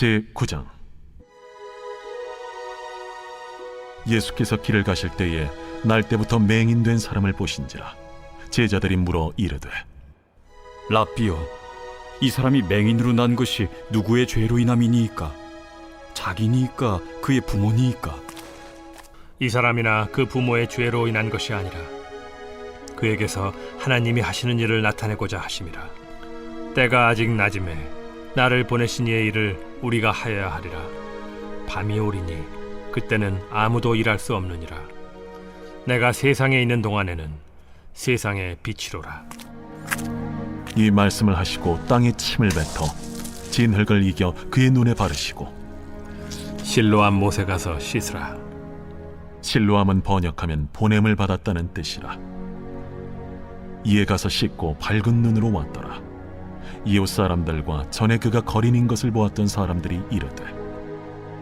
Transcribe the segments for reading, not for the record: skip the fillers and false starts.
제9장. 예수께서 길을 가실 때에 날 때부터 맹인된 사람을 보신지라. 제자들이 물어 이르되, 랍비여, 이 사람이 맹인으로 난 것이 누구의 죄로 인함이니이까? 자기니이까 그의 부모니이까? 이 사람이나 그 부모의 죄로 인한 것이 아니라 그에게서 하나님이 하시는 일을 나타내고자 하심이라. 때가 아직 낮음에 나를 보내신 이의 일을 우리가 하여야 하리라. 밤이 오리니 그때는 아무도 일할 수 없느니라. 내가 세상에 있는 동안에는 세상의 빛이로라. 이 말씀을 하시고 땅에 침을 뱉어 진흙을 이겨 그의 눈에 바르시고, 실로암 못에 가서 씻으라. 실로암은 번역하면 보냄을 받았다는 뜻이라. 이에 가서 씻고 밝은 눈으로 왔더라. 이웃 사람들과 전에 그가 거린인 것을 보았던 사람들이 이르되,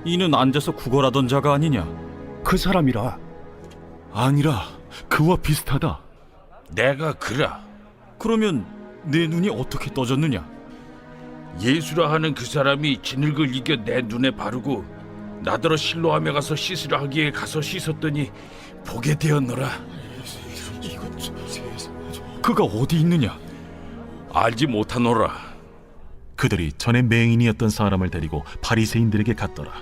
이는 앉아서 구걸하던 자가 아니냐? 그 사람이라. 아니라 그와 비슷하다. 내가 그라. 그러면 내 눈이 어떻게 떠졌느냐? 예수라 하는 그 사람이 진흙을 이겨 내 눈에 바르고 나더러 실로암에 가서 씻으라 하기에 가서 씻었더니 보게 되었노라. 그가 어디 있느냐? 알지 못하노라. 그들이 전에 맹인이었던 사람을 데리고 바리새인들에게 갔더라.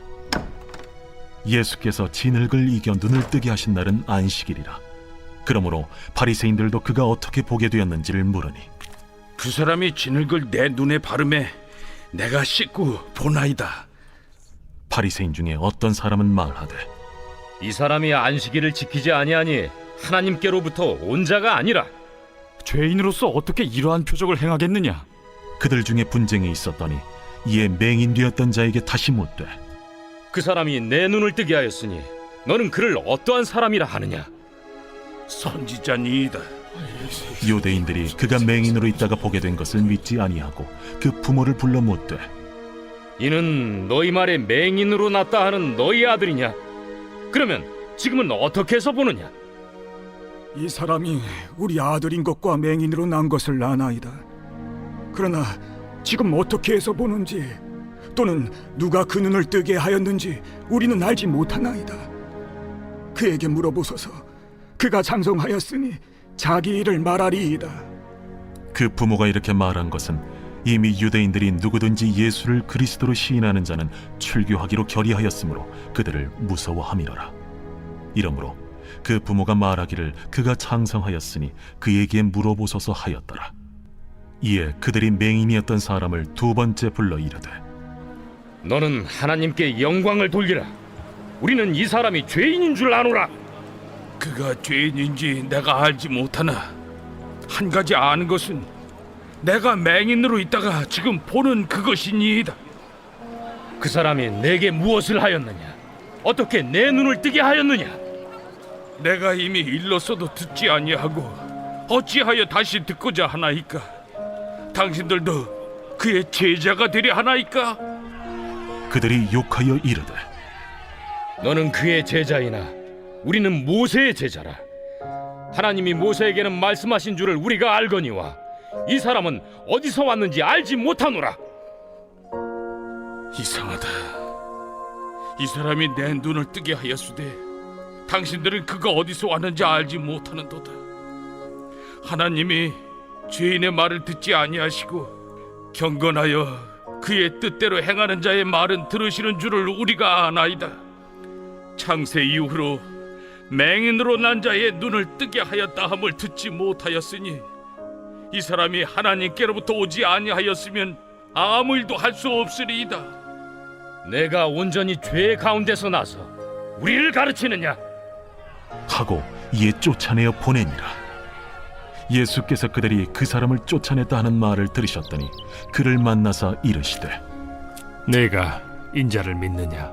예수께서 진흙을 이겨 눈을 뜨게 하신 날은 안식일이라. 그러므로 바리새인들도 그가 어떻게 보게 되었는지를 물으니, 그 사람이 진흙을 내 눈에 바르매 내가 씻고 보나이다. 바리새인 중에 어떤 사람은 말하되, 이 사람이 안식일을 지키지 아니하니 하나님께로부터 온 자가 아니라. 죄인으로서 어떻게 이러한 표적을 행하겠느냐? 그들 중에 분쟁이 있었더니 이에 맹인 되었던 자에게 다시 묻되, 그 사람이 내 눈을 뜨게 하였으니 너는 그를 어떠한 사람이라 하느냐? 선지자니이다. 유대인들이 그가 맹인으로 있다가 보게 된 것을 믿지 아니하고 그 부모를 불러 묻되, 이는 너희 말에 맹인으로 났다 하는 너희 아들이냐? 그러면 지금은 어떻게 해서 보느냐? 이 사람이 우리 아들인 것과 맹인으로 난 것을 아나이다. 그러나 지금 어떻게 해서 보는지 또는 누가 그 눈을 뜨게 하였는지 우리는 알지 못하나이다. 그에게 물어보소서. 그가 장성하였으니 자기 일을 말하리이다. 그 부모가 이렇게 말한 것은 이미 유대인들이 누구든지 예수를 그리스도로 시인하는 자는 출교하기로 결의하였으므로 그들을 무서워함이로라. 이러므로 그 부모가 말하기를 그가 장성하였으니 그에게 물어보소서 하였더라. 이에 그들이 맹인이었던 사람을 두 번째 불러 이르되, 너는 하나님께 영광을 돌리라. 우리는 이 사람이 죄인인 줄 아노라. 그가 죄인인지 내가 알지 못하나 한 가지 아는 것은 내가 맹인으로 있다가 지금 보는 그것이니이다. 그 사람이 내게 무엇을 하였느냐? 어떻게 내 눈을 뜨게 하였느냐? 내가 이미 일렀어도 듣지 아니하고 어찌하여 다시 듣고자 하나이까? 당신들도 그의 제자가 되려 하나이까? 그들이 욕하여 이르되, 너는 그의 제자이나 우리는 모세의 제자라. 하나님이 모세에게는 말씀하신 줄을 우리가 알거니와 이 사람은 어디서 왔는지 알지 못하노라. 이상하다. 이 사람이 내 눈을 뜨게 하였으되 당신들은 그가 어디서 왔는지 알지 못하는도다. 하나님이 죄인의 말을 듣지 아니하시고 경건하여 그의 뜻대로 행하는 자의 말은 들으시는 줄을 우리가 아나이다. 창세 이후로 맹인으로 난 자의 눈을 뜨게 하였다 함을 듣지 못하였으니 이 사람이 하나님께로부터 오지 아니하였으면 아무 일도 할 수 없으리이다. 내가 온전히 죄 가운데서 나서 우리를 가르치느냐? 하고 이에 쫓아내어 보내니라. 예수께서 그들이 그 사람을 쫓아냈다 하는 말을 들으셨더니 그를 만나사 이르시되, 내가 인자를 믿느냐?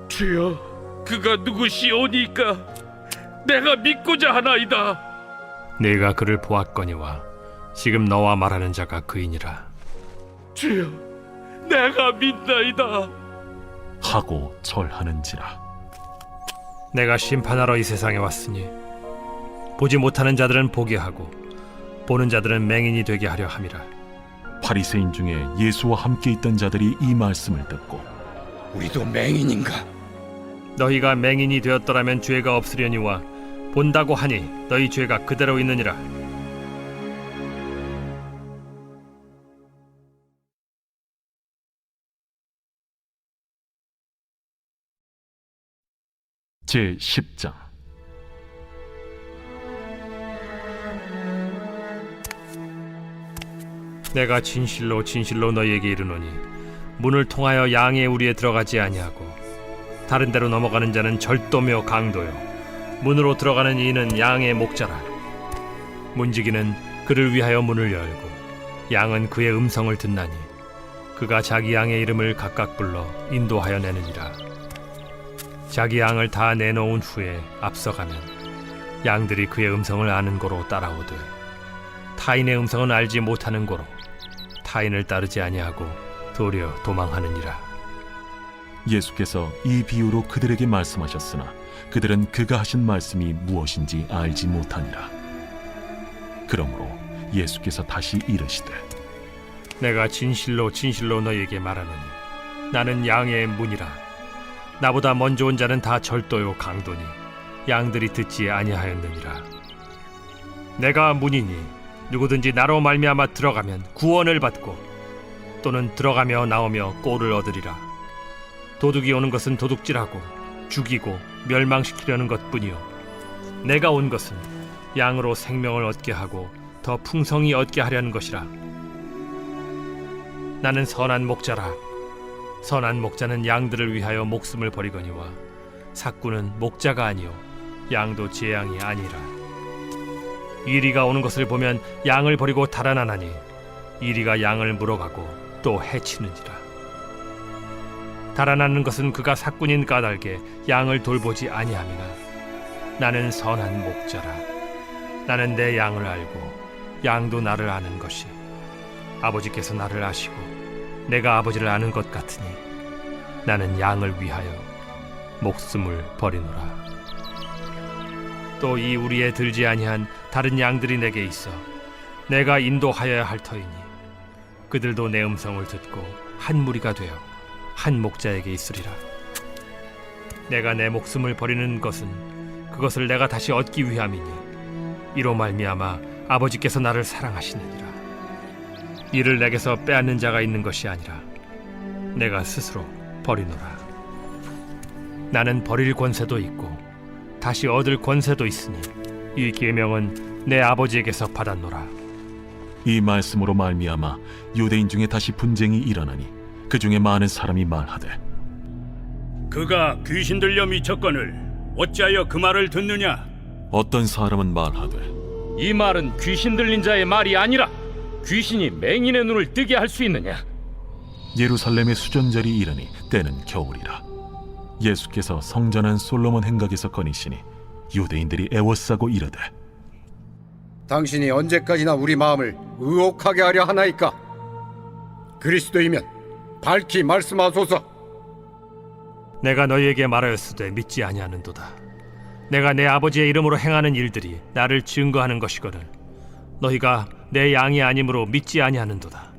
주여, 그가 누구시오니까 내가 믿고자 하나이다. 내가 그를 보았거니와 지금 너와 말하는 자가 그이니라. 주여, 내가 믿나이다. 하고 절하는지라. 내가 심판하러 이 세상에 왔으니 보지 못하는 자들은 보게 하고 보는 자들은 맹인이 되게 하려 함이라. 바리새인 중에 예수와 함께 있던 자들이 이 말씀을 듣고 우리도 맹인인가? 너희가 맹인이 되었더라면 죄가 없으려니와 본다고 하니 너희 죄가 그대로 있느니라. 제 10장. 내가 진실로 진실로 너희에게 이르노니 문을 통하여 양의 우리에 들어가지 아니하고 다른 데로 넘어가는 자는 절도며 강도요 문으로 들어가는 이는 양의 목자라. 문지기는 그를 위하여 문을 열고 양은 그의 음성을 듣나니 그가 자기 양의 이름을 각각 불러 인도하여 내느니라. 자기 양을 다 내놓은 후에 앞서가면 양들이 그의 음성을 아는 고로 따라오되 타인의 음성은 알지 못하는 고로 타인을 따르지 아니하고 도리어 도망하느니라. 예수께서 이 비유로 그들에게 말씀하셨으나 그들은 그가 하신 말씀이 무엇인지 알지 못하니라. 그러므로 예수께서 다시 이르시되 내가 진실로 진실로 너희에게 말하노니 나는 양의 문이라. 나보다 먼저 온 자는 다 절도요 강도니 양들이 듣지 아니하였느니라. 내가 문이니 누구든지 나로 말미암아 들어가면 구원을 받고 또는 들어가며 나오며 꼴을 얻으리라. 도둑이 오는 것은 도둑질하고 죽이고 멸망시키려는 것뿐이요 내가 온 것은 양으로 생명을 얻게 하고 더 풍성히 얻게 하려는 것이라. 나는 선한 목자라. 선한 목자는 양들을 위하여 목숨을 버리거니와 삭구는 목자가 아니요 양도 제 양이 아니라. 이리가 오는 것을 보면 양을 버리고 달아나나니 이리가 양을 물어가고 또 해치는지라. 달아나는 것은 그가 삭군인 까닭에 양을 돌보지 아니함이나 나는 선한 목자라. 나는 내 양을 알고 양도 나를 아는 것이 아버지께서 나를 아시고 내가 아버지를 아는 것 같으니 나는 양을 위하여 목숨을 버리노라. 또 이 우리에 들지 아니한 다른 양들이 내게 있어 내가 인도하여야 할 터이니 그들도 내 음성을 듣고 한 무리가 되어 한 목자에게 있으리라. 내가 내 목숨을 버리는 것은 그것을 내가 다시 얻기 위함이니 이로 말미암아 아버지께서 나를 사랑하시느니라. 이를 내게서 빼앗는 자가 있는 것이 아니라 내가 스스로 버리노라. 나는 버릴 권세도 있고 다시 얻을 권세도 있으니 이 계명은 내 아버지에게서 받았노라. 이 말씀으로 말미암아 유대인 중에 다시 분쟁이 일어나니 그 중에 많은 사람이 말하되 그가 귀신 들려 미쳤거늘 어찌하여 그 말을 듣느냐? 어떤 사람은 말하되 이 말은 귀신 들린 자의 말이 아니라 귀신이 맹인의 눈을 뜨게 할 수 있느냐? 예루살렘의 수전절이 이르니 때는 겨울이라. 예수께서 성전한 솔로몬 행각에서 거니시니 유대인들이 애워싸고 이르되 당신이 언제까지나 우리 마음을 의혹하게 하려 하나이까? 그리스도이면 밝히 말씀하소서. 내가 너희에게 말하였으되 믿지 아니하는도다. 내가 내 아버지의 이름으로 행하는 일들이 나를 증거하는 것이거늘 너희가 내 양이 아니므로 믿지 아니하는도다.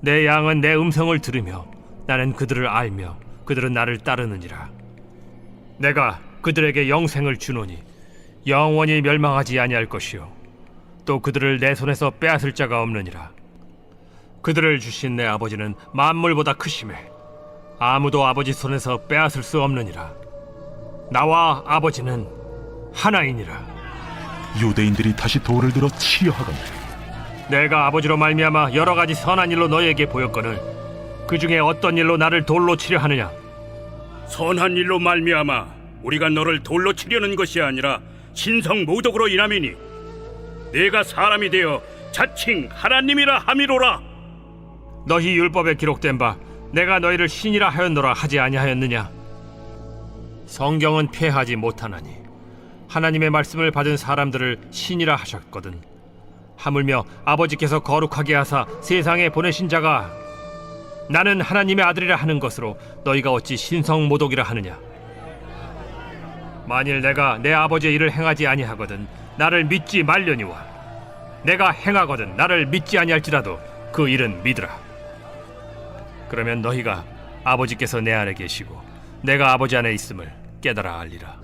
내 양은 내 음성을 들으며 나는 그들을 알며 그들은 나를 따르느니라. 내가 그들에게 영생을 주노니 영원히 멸망하지 아니할 것이요 또 그들을 내 손에서 빼앗을 자가 없느니라. 그들을 주신 내 아버지는 만물보다 크심에 아무도 아버지 손에서 빼앗을 수 없느니라. 나와 아버지는 하나이니라. 유대인들이 다시 돌을 들어 치려 하거늘 내가 아버지로 말미암아 여러 가지 선한 일로 너희에게 보였거늘 그 중에 어떤 일로 나를 돌로 치려 하느냐? 선한 일로 말미암아 우리가 너를 돌로 치려는 것이 아니라 신성 모독으로 인함이니 내가 사람이 되어 자칭 하나님이라 함이로라. 너희 율법에 기록된 바 내가 너희를 신이라 하였노라 하지 아니하였느냐? 성경은 폐하지 못하나니 하나님의 말씀을 받은 사람들을 신이라 하셨거든. 하물며 아버지께서 거룩하게 하사 세상에 보내신 자가 나는 하나님의 아들이라 하는 것으로 너희가 어찌 신성 모독이라 하느냐? 만일 내가 내 아버지의 일을 행하지 아니하거든 나를 믿지 말려니와 내가 행하거든 나를 믿지 아니할지라도 그 일은 믿으라. 그러면 너희가 아버지께서 내 안에 계시고 내가 아버지 안에 있음을 깨달아 알리라.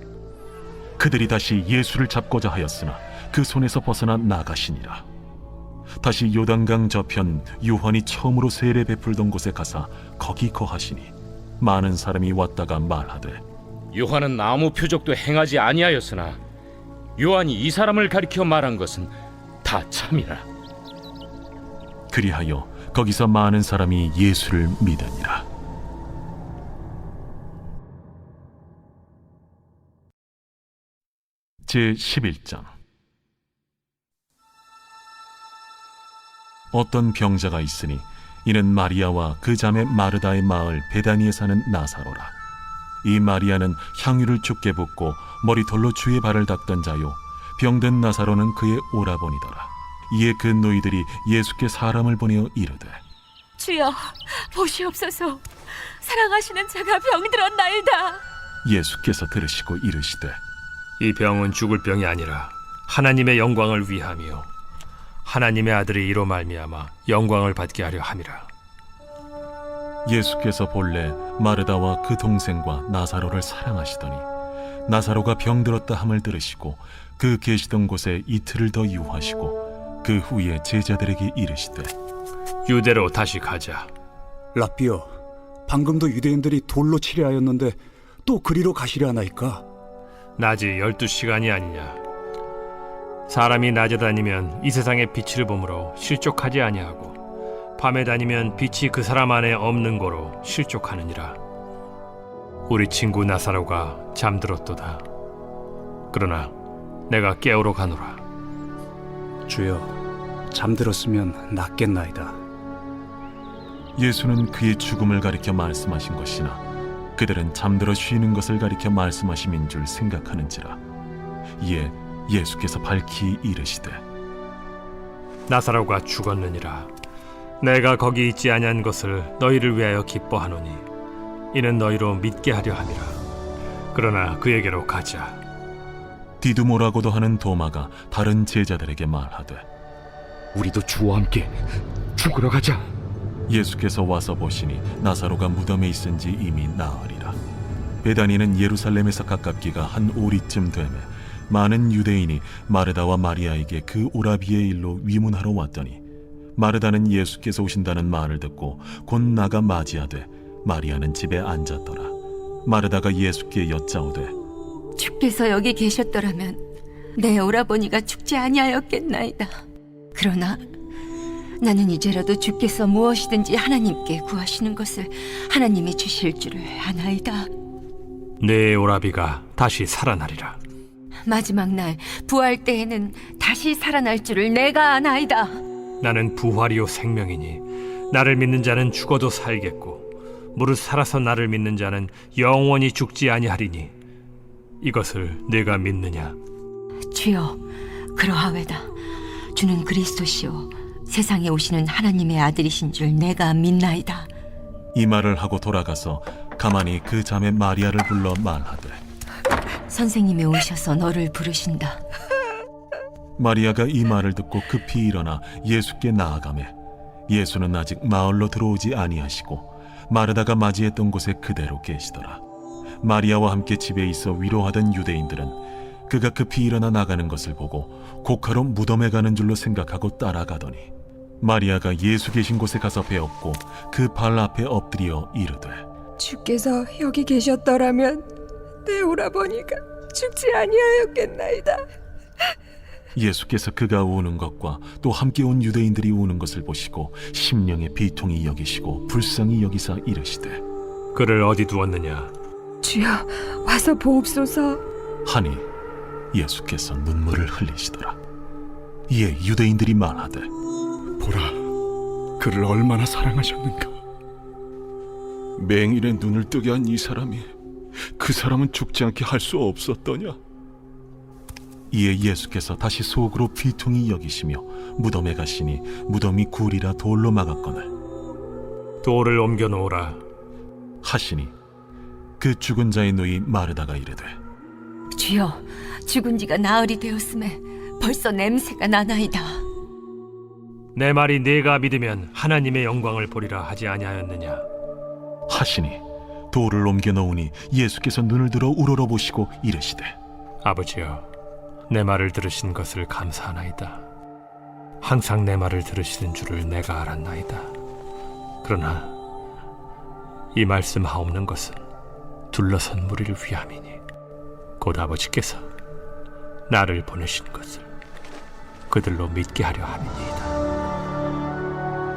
그들이 다시 예수를 잡고자 하였으나 그 손에서 벗어나 나가시니라. 다시 요단강 저편 요한이 처음으로 세례 베풀던 곳에 가사 거기 거하시니 많은 사람이 왔다가 말하되 요한은 아무 표적도 행하지 아니하였으나 요한이 이 사람을 가리켜 말한 것은 다 참이라. 그리하여 거기서 많은 사람이 예수를 믿으니라. 제 11장. 어떤 병자가 있으니 이는 마리아와 그 자매 마르다의 마을 베다니에 사는 나사로라. 이 마리아는 향유를 죽게 붓고 머리털로 주의 발을 닦던 자요, 병든 나사로는 그의 오라버니더라. 이에 그 노이들이 예수께 사람을 보내어 이르되 주여, 보시옵소서. 사랑하시는 자가 병들었나이다. 예수께서 들으시고 이르시되 이 병은 죽을 병이 아니라 하나님의 영광을 위함이요 하나님의 아들이 이로 말미암아 영광을 받게 하려 함이라. 예수께서 본래 마르다와 그 동생과 나사로를 사랑하시더니 나사로가 병들었다 함을 들으시고 그 계시던 곳에 이틀을 더 유하시고 그 후에 제자들에게 이르시되 유대로 다시 가자. 라삐여, 방금도 유대인들이 돌로 치려 하였는데 또 그리로 가시려 하나이까? 낮이 12시간이 아니냐. 사람이 낮에 다니면 이 세상의 빛을 보므로 실족하지 아니하고 밤에 다니면 빛이 그 사람 안에 없는 거로 실족하느니라. 우리 친구 나사로가 잠들었도다. 그러나 내가 깨우러 가노라. 주여, 잠들었으면 낫겠나이다. 예수는 그의 죽음을 가리켜 말씀하신 것이나 그들은 잠들어 쉬는 것을 가리켜 말씀하심인 줄 생각하는지라. 이에 예수께서 밝히 이르시되 나사로가 죽었느니라. 내가 거기 있지 아니한 것을 너희를 위하여 기뻐하노니 이는 너희로 믿게 하려 함이라. 그러나 그에게로 가자. 디두모라고도 하는 도마가 다른 제자들에게 말하되 우리도 주와 함께 죽으러 가자. 예수께서 와서 보시니 나사로가 무덤에 있은지 이미 나으리라. 베다니는 예루살렘에서 가깝기가 한 오리쯤 되매 많은 유대인이 마르다와 마리아에게 그 오라비의 일로 위문하러 왔더니 마르다는 예수께서 오신다는 말을 듣고 곧 나가 맞이하되 마리아는 집에 앉았더라. 마르다가 예수께 여짜오되 주께서 여기 계셨더라면 내 오라버니가 죽지 아니하였겠나이다. 그러나 나는 이제라도 주께서 무엇이든지 하나님께 구하시는 것을 하나님이 주실 줄을 아나이다. 내 오라비가 다시 살아나리라. 마지막 날 부활 때에는 다시 살아날 줄을 내가 아나이다. 나는 부활이요 생명이니 나를 믿는 자는 죽어도 살겠고 무릇 살아서 나를 믿는 자는 영원히 죽지 아니하리니 이것을 내가 믿느냐? 주여, 그러하외다. 주는 그리스도시요 세상에 오시는 하나님의 아들이신 줄 내가 믿나이다. 이 말을 하고 돌아가서 가만히 그 자매 마리아를 불러 말하되 선생님이 오셔서 너를 부르신다. 마리아가 이 말을 듣고 급히 일어나 예수께 나아가매 예수는 아직 마을로 들어오지 아니하시고 마르다가 맞이했던 곳에 그대로 계시더라. 마리아와 함께 집에 있어 위로하던 유대인들은 그가 급히 일어나 나가는 것을 보고 곡하러 무덤에 가는 줄로 생각하고 따라가더니 마리아가 예수 계신 곳에 가서 배웠고 그 발 앞에 엎드려 이르되 주께서 여기 계셨더라면 내 오라버니가 죽지 아니하였겠나이다. 예수께서 그가 우는 것과 또 함께 온 유대인들이 우는 것을 보시고 심령의 비통이 여기시고 불쌍히 여기사 이르시되 그를 어디 두었느냐? 주여, 와서 보옵소서. 하니 예수께서 눈물을 흘리시더라. 이에 유대인들이 말하되 보라, 그를 얼마나 사랑하셨는가. 맹인의 눈을 뜨게 한 이 사람이 그 사람은 죽지 않게 할 수 없었더냐. 이에 예수께서 다시 속으로 비통히 여기시며 무덤에 가시니 무덤이 굴이라 돌로 막았거늘 돌을 옮겨 놓으라 하시니 그 죽은 자의 누이 마르다가 이르되 주여, 죽은 지가 나흘이 되었음에 벌써 냄새가 나나이다. 내 말이 네가 믿으면 하나님의 영광을 보리라 하지 아니하였느냐? 하시니 돌을 옮겨 놓으니 예수께서 눈을 들어 우러러보시고 이르시되 아버지여, 내 말을 들으신 것을 감사하나이다. 항상 내 말을 들으시는 줄을 내가 알았나이다. 그러나 이 말씀하옵는 것은 둘러선 무리를 위함이니 곧 아버지께서 나를 보내신 것을 그들로 믿게 하려 함이니이다.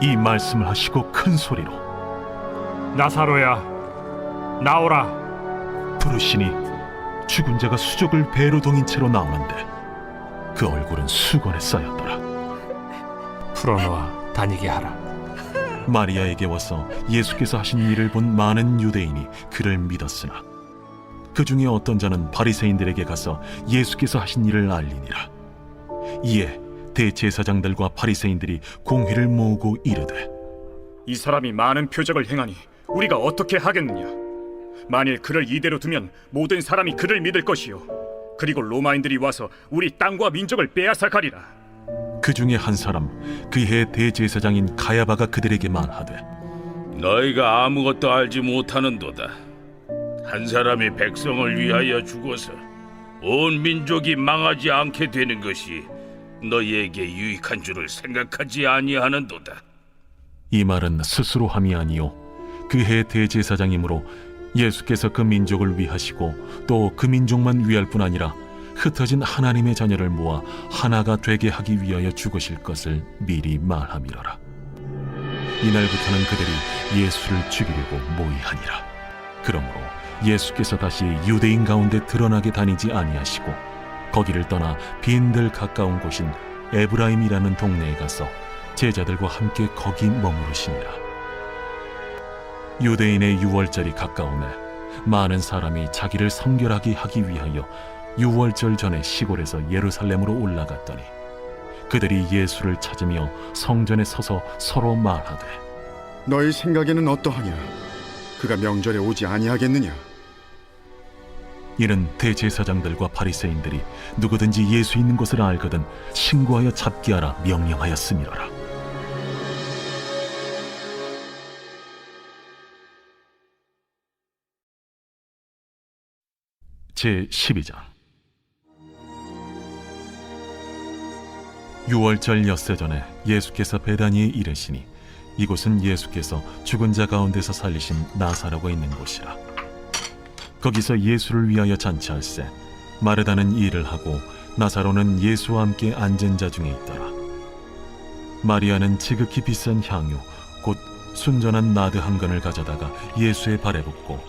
이 말씀을 하시고 큰 소리로 나사로야, 나오라. 부르시니 죽은 자가 수족을 배로 동인 채로 나오는데 그 얼굴은 수건에 쌓였더라. 풀어놓아 다니게 하라. 마리아에게 와서 예수께서 하신 일을 본 많은 유대인이 그를 믿었으나 그 중에 어떤 자는 바리새인들에게 가서 예수께서 하신 일을 알리니라. 이에 대제사장들과 바리새인들이 공회를 모으고 이르되 이 사람이 많은 표적을 행하니 우리가 어떻게 하겠느냐? 만일 그를 이대로 두면 모든 사람이 그를 믿을 것이요, 그리고 로마인들이 와서 우리 땅과 민족을 빼앗아 가리라. 그 중에 한 사람 그해 대제사장인 가야바가 그들에게 말하되 너희가 아무것도 알지 못하는도다. 한 사람이 백성을 위하여 죽어서 온 민족이 망하지 않게 되는 것이 너희에게 유익한 줄을 생각하지 아니하는도다. 이 말은 스스로 함이 아니요 그해 대제사장이므로 예수께서 그 민족을 위하시고 또 그 민족만 위할 뿐 아니라 흩어진 하나님의 자녀를 모아 하나가 되게 하기 위하여 죽으실 것을 미리 말함이로라. 이날부터는 그들이 예수를 죽이려고 모의하니라. 그러므로 예수께서 다시 유대인 가운데 드러나게 다니지 아니하시고 거기를 떠나 빈들 가까운 곳인 에브라임이라는 동네에 가서 제자들과 함께 거기 머무르시니라. 유대인의 유월절이 가까우매 많은 사람이 자기를 성결하게 하기 위하여 유월절 전에 시골에서 예루살렘으로 올라갔더니 그들이 예수를 찾으며 성전에 서서 서로 말하되 너희 생각에는 어떠하냐? 그가 명절에 오지 아니하겠느냐? 이는 대제사장들과 바리새인들이 누구든지 예수 있는 것을 알거든 신고하여 잡게 하라 명령하였음이로라. 제12장 유월절 엿새 전에 예수께서 베다니에 이르시니 이곳은 예수께서 죽은 자 가운데서 살리신 나사로가 있는 곳이라. 거기서 예수를 위하여 잔치할세 마르다는 일을 하고 나사로는 예수와 함께 앉은 자 중에 있더라. 마리아는 지극히 비싼 향유 곧 순전한 나드 한 근을 가져다가 예수의 발에 붓고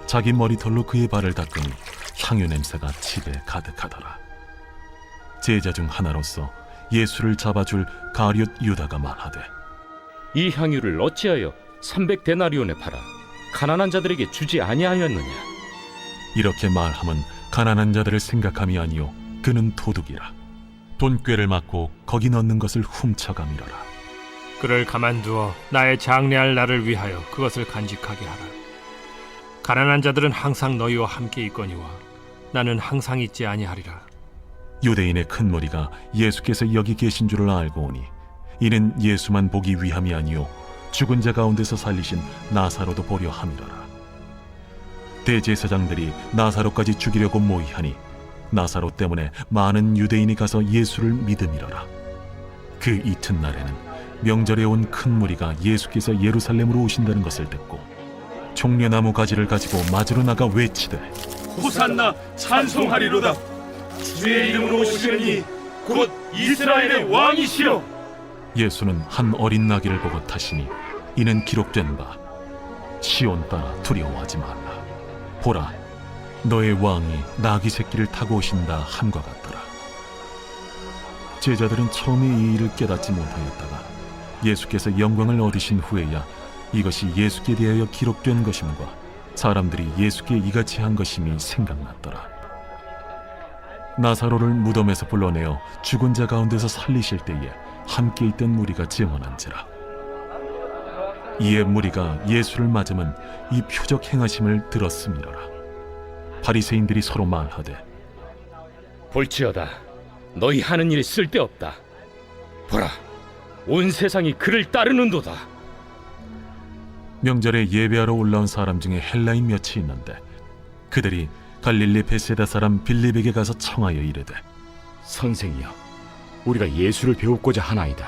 자기 머리털로 그의 발을 닦으니 향유 냄새가 집에 가득하더라. 제자 중 하나로서 예수를 잡아줄 가룟 유다가 말하되 이 향유를 어찌하여 300데나리온에 팔아 가난한 자들에게 주지 아니하였느냐? 이렇게 말함은 가난한 자들을 생각함이 아니요 그는 도둑이라. 돈꾀를 맞고 거기 넣는 것을 훔쳐감이로라. 그를 가만두어 나의 장래할 날을 위하여 그것을 간직하게 하라. 가난한 자들은 항상 너희와 함께 있거니와 나는 항상 있지 아니하리라. 유대인의 큰 무리가 예수께서 여기 계신 줄을 알고 오니 이는 예수만 보기 위함이 아니요 죽은 자 가운데서 살리신 나사로도 보려 함이로라. 대제사장들이 나사로까지 죽이려고 모의하니 나사로 때문에 많은 유대인이 가서 예수를 믿음이로라. 그 이튿날에는 명절에 온 큰 무리가 예수께서 예루살렘으로 오신다는 것을 듣고 종려나무 가지를 가지고 맞으러 나가 외치되 호산나 찬송하리로다. 주의 이름으로 오시려니 곧 이스라엘의 왕이시여. 예수는 한 어린 나귀를 보고 타시니 이는 기록된 바 시온 따라 두려워하지 말라. 보라, 너의 왕이 나귀 새끼를 타고 오신다 함과 같더라. 제자들은 처음에 이 일을 깨닫지 못하였다가 예수께서 영광을 얻으신 후에야 이것이 예수께 대하여 기록된 것임과 사람들이 예수께 이같이 한 것임이 생각났더라. 나사로를 무덤에서 불러내어 죽은 자 가운데서 살리실 때에 함께 있던 무리가 증언한지라. 이에 무리가 예수를 맞으면 이 표적 행하심을 들었음이로라. 바리새인들이 서로 말하되 볼지어다 너희 하는 일이 쓸데없다. 보라 온 세상이 그를 따르는도다. 명절에 예배하러 올라온 사람 중에 헬라인 몇이 있는데 그들이 갈릴리 베세다 사람 빌립에게 가서 청하여 이르되 선생이여, 우리가 예수를 배우고자 하나이다.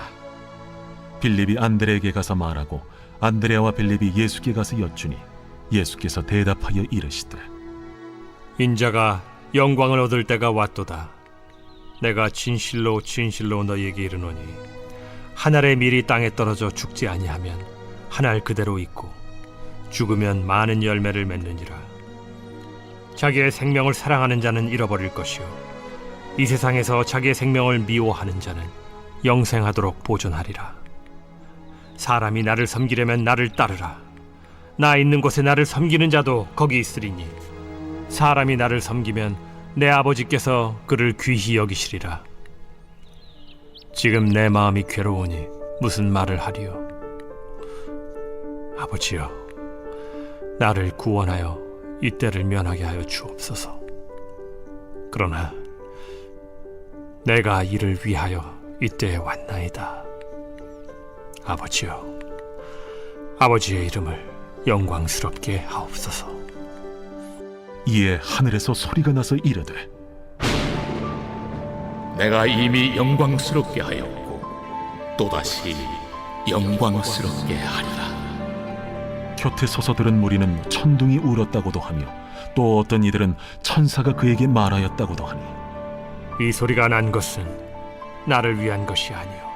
빌립이 안드레에게 가서 말하고 안드레와 빌립이 예수께 가서 여쭈니 예수께서 대답하여 이르시되 인자가 영광을 얻을 때가 왔도다. 내가 진실로 진실로 너희에게 이르노니 한 알의 밀이 땅에 떨어져 죽지 아니하면 한 알 그대로 있고 죽으면 많은 열매를 맺느니라. 자기의 생명을 사랑하는 자는 잃어버릴 것이요 이 세상에서 자기의 생명을 미워하는 자는 영생하도록 보존하리라. 사람이 나를 섬기려면 나를 따르라. 나 있는 곳에 나를 섬기는 자도 거기 있으리니 사람이 나를 섬기면 내 아버지께서 그를 귀히 여기시리라. 지금 내 마음이 괴로우니 무슨 말을 하리요? 아버지여, 나를 구원하여 이 때를 면하게 하여 주옵소서. 그러나 내가 이를 위하여 이때에 왔나이다. 아버지여, 아버지의 이름을 영광스럽게 하옵소서. 이에 하늘에서 소리가 나서 이르되 내가 이미 영광스럽게 하였고 또다시 영광스럽게 하리라. 곁에 서서 들은 무리는 천둥이 울었다고도 하며 또 어떤 이들은 천사가 그에게 말하였다고도 하니 이 소리가 난 것은 나를 위한 것이 아니요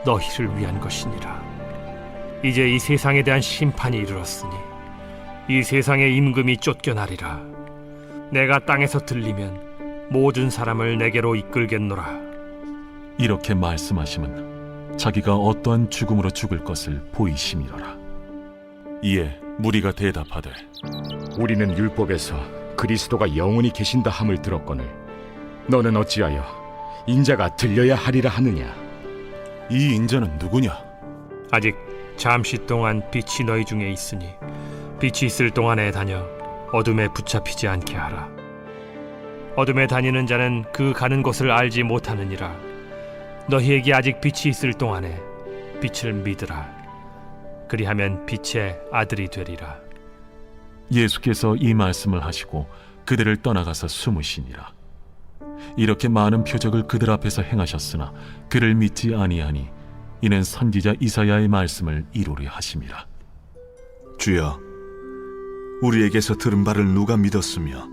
너희를 위한 것이니라. 이제 이 세상에 대한 심판이 이르렀으니 이 세상의 임금이 쫓겨나리라. 내가 땅에서 들리면 모든 사람을 내게로 이끌겠노라. 이렇게 말씀하심은 자기가 어떠한 죽음으로 죽을 것을 보이심이로라. 이에 무리가 대답하되 우리는 율법에서 그리스도가 영원히 계신다 함을 들었거늘 너는 어찌하여 인자가 들려야 하리라 하느냐? 이 인자는 누구냐? 아직 잠시 동안 빛이 너희 중에 있으니 빛이 있을 동안에 다녀 어둠에 붙잡히지 않게 하라. 어둠에 다니는 자는 그 가는 곳을 알지 못하느니라. 너희에게 아직 빛이 있을 동안에 빛을 믿으라. 그리하면 빛의 아들이 되리라. 예수께서 이 말씀을 하시고 그들을 떠나가서 숨으시니라. 이렇게 많은 표적을 그들 앞에서 행하셨으나 그를 믿지 아니하니 이는 선지자 이사야의 말씀을 이루려 하심이라. 주여, 우리에게서 들은 바를 누가 믿었으며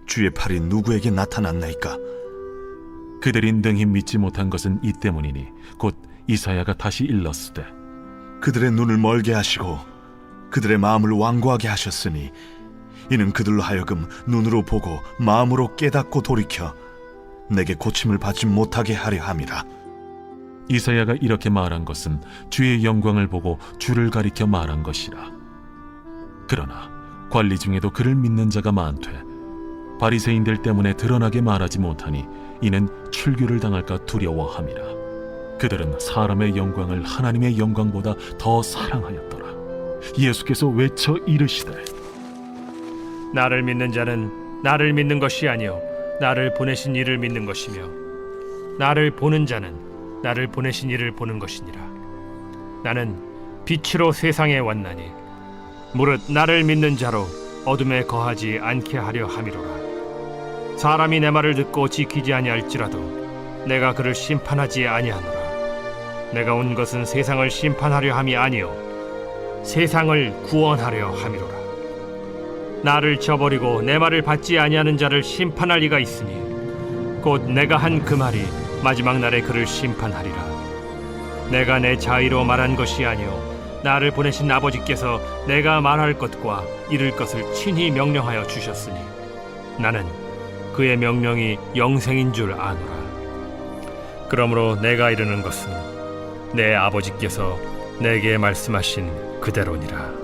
주의 팔이 누구에게 나타났나이까? 그들이 능히 믿지 못한 것은 이 때문이니 곧 이사야가 다시 일렀으되 그들의 눈을 멀게 하시고 그들의 마음을 완고하게 하셨으니 이는 그들로 하여금 눈으로 보고 마음으로 깨닫고 돌이켜 내게 고침을 받지 못하게 하려 함이라. 이사야가 이렇게 말한 것은 주의 영광을 보고 주를 가리켜 말한 것이라. 그러나 관리 중에도 그를 믿는 자가 많되 바리새인들 때문에 드러나게 말하지 못하니 이는 출교를 당할까 두려워함이라. 그들은 사람의 영광을 하나님의 영광보다 더 사랑하였더라. 예수께서 외쳐 이르시되 나를 믿는 자는 나를 믿는 것이 아니요 나를 보내신 이를 믿는 것이며 나를 보는 자는 나를 보내신 이를 보는 것이니라. 나는 빛으로 세상에 왔나니 무릇 나를 믿는 자로 어둠에 거하지 않게 하려 함이로라. 사람이 내 말을 듣고 지키지 아니할지라도 내가 그를 심판하지 아니하노라. 내가 온 것은 세상을 심판하려 함이 아니요 세상을 구원하려 함이로라. 나를 저버리고 내 말을 받지 아니하는 자를 심판할 이가 있으니 곧 내가 한 그 말이 마지막 날에 그를 심판하리라. 내가 내 자의로 말한 것이 아니요 나를 보내신 아버지께서 내가 말할 것과 이룰 것을 친히 명령하여 주셨으니 나는 그의 명령이 영생인 줄 아노라. 그러므로 내가 이르는 것은 내 아버지께서 내게 말씀하신 그대로니라.